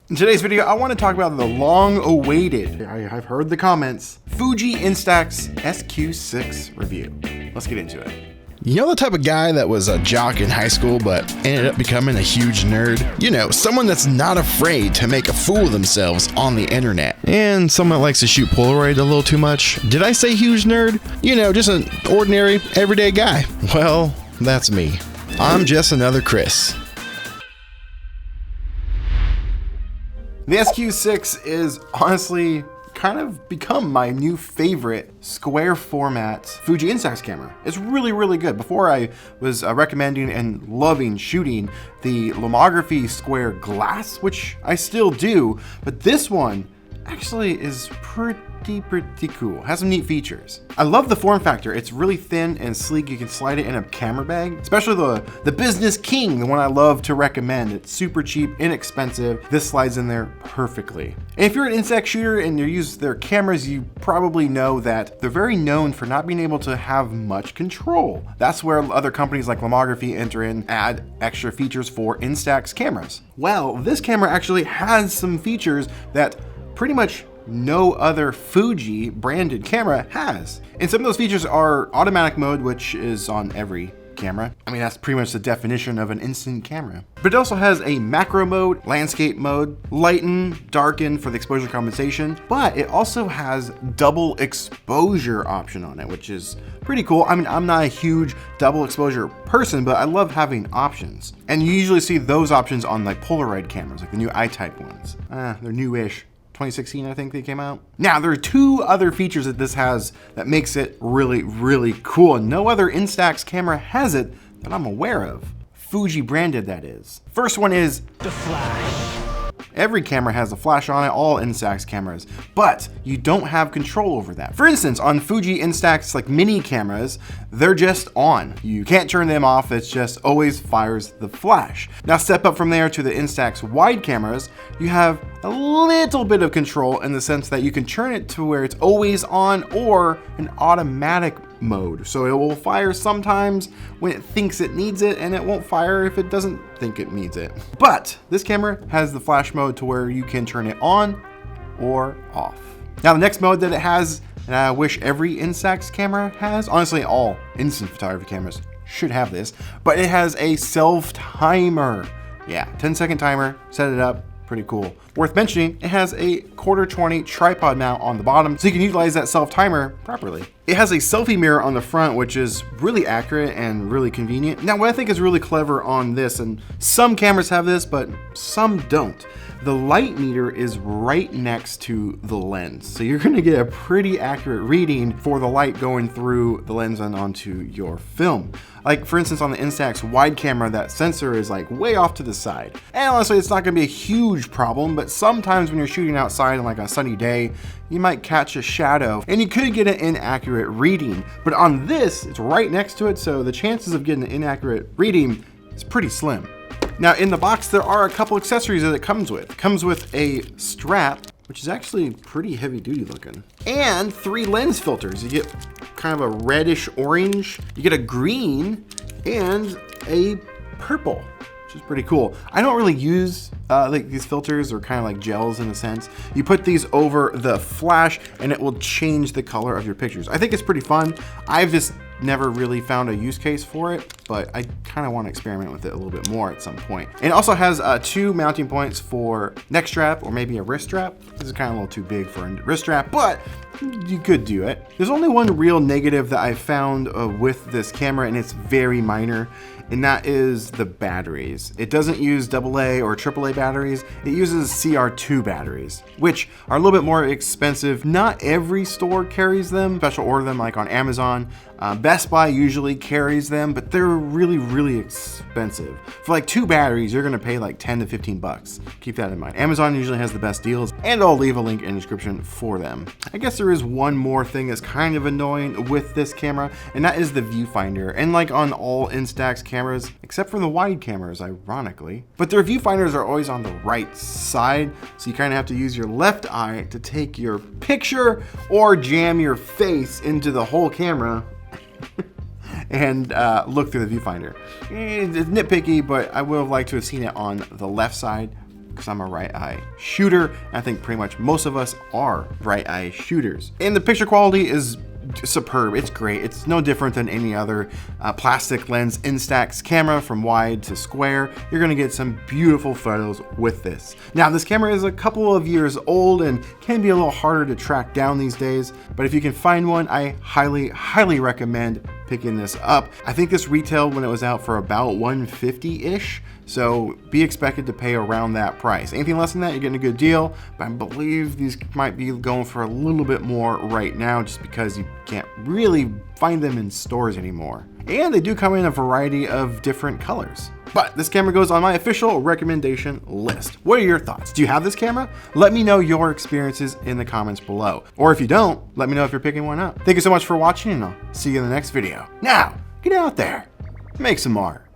In today's video, I want to talk about the long-awaited, I've heard the comments, Fuji Instax SQ6 review. Let's get into it. You know the type of guy that was a jock in high school but ended up becoming a huge nerd? You know, someone that's not afraid to make a fool of themselves on the internet. And someone that likes to shoot polaroid a little too much. Did I say huge nerd? You know, just an ordinary, everyday guy. Well, that's me. I'm just another Chris. The SQ6 is honestly kind of become my new favorite square format Fuji Instax camera. It's really, really good. Before I was recommending and loving shooting the lomography square glass, which I still do, but this one actually is pretty cool. Has some neat features. I love the form factor. It's really thin and sleek. You can slide it in a camera bag, especially the Business King, the one I love to recommend. It's super cheap, inexpensive. This slides in there perfectly. And if you're an Instax shooter and you use their cameras, you probably know that they're very known for not being able to have much control. That's where other companies like Lomography enter in, add extra features for Instax cameras. Well, this camera actually has some features that pretty much no other Fuji branded camera has. And some of those features are automatic mode, which is on every camera. I mean, that's pretty much the definition of an instant camera. But it also has a macro mode, landscape mode, lighten, darken for the exposure compensation, but it also has double exposure option on it, which is pretty cool. I mean, I'm not a huge double exposure person, but I love having options. And you usually see those options on like Polaroid cameras, like the new I-type ones. They're newish. 2016, I think they came out. Now, there are two other features that this has that makes it really, really cool. And no other Instax camera has it that I'm aware of. Fuji branded, that is. First one is the flash. Every camera has a flash on it, all Instax cameras, but you don't have control over that. For instance, on Fuji Instax like mini cameras, they're just on. You can't turn them off, it's just always fires the flash. Now step up from there to the Instax wide cameras, you have a little bit of control in the sense that you can turn it to where it's always on or an automatic mode. So it will fire sometimes when it thinks it needs it, and it won't fire if it doesn't think it needs it. But this camera has the flash mode to where you can turn it on or off. Now the next mode that it has, and I wish every Instax camera has, honestly all instant photography cameras should have this, but it has a self timer. Yeah, 10-second timer, set it up. Pretty cool. Worth mentioning, it has a 1/4-20 tripod mount on the bottom, so you can utilize that self-timer properly. It has a selfie mirror on the front, which is really accurate and really convenient. Now, what I think is really clever on this, and some cameras have this, but some don't, the light meter is right next to the lens. So you're gonna get a pretty accurate reading for the light going through the lens and onto your film. Like for instance, on the Instax wide camera, that sensor is like way off to the side. And honestly, it's not gonna be a huge problem, but sometimes when you're shooting outside on like a sunny day, you might catch a shadow and you could get an inaccurate reading. But on this, it's right next to it, so the chances of getting an inaccurate reading is pretty slim. Now in the box, there are a couple accessories that it comes with. It comes with a strap, which is actually pretty heavy duty looking, and 3 lens filters. You get kind of a reddish orange, you get a green, and a purple, which is pretty cool. I don't really use like these filters, or kind of like gels in a sense. You put these over the flash and it will change the color of your pictures. I think it's pretty fun. I've just never really found a use case for it, but I kind of want to experiment with it a little bit more at some point. And it also has 2 mounting points for neck strap or maybe a wrist strap. This is kind of a little too big for a wrist strap, but you could do it. There's only one real negative that I found with this camera, and it's very minor, and that is the batteries. It doesn't use AA or AAA batteries. It uses CR2 batteries, which are a little bit more expensive. Not every store carries them. Special order them like on Amazon. Best Buy usually carries them, but they're really, really expensive. For like 2 batteries, you're gonna pay like 10 to 15 bucks. Keep that in mind. Amazon usually has the best deals, and I'll leave a link in the description for them. I guess there is one more thing that's kind of annoying with this camera, and that is the viewfinder. And like on all Instax cameras, except for the wide cameras, ironically, but their viewfinders are always on the right side, so you kind of have to use your left eye to take your picture or jam your face into the whole camera and look through the viewfinder. It's nitpicky, but I would have liked to have seen it on the left side. because I'm a right eye shooter. I think pretty much most of us are right eye shooters. And the picture quality is superb. It's great. It's no different than any other plastic lens instax camera from wide to square. You're gonna get some beautiful photos with this. Now, this camera is a couple of years old and can be a little harder to track down these days, but if you can find one, I highly recommend picking this up. I think this retailed when it was out for about $150-ish, so be expected to pay around that price. Anything less than that, you're getting a good deal, but I believe these might be going for a little bit more right now just because you can't really find them in stores anymore. And they do come in a variety of different colors. But this camera goes on my official recommendation list. What are your thoughts? Do you have this camera? Let me know your experiences in the comments below. Or if you don't, let me know if you're picking one up. Thank you so much for watching, and I'll see you in the next video. Now, get out there, make some art.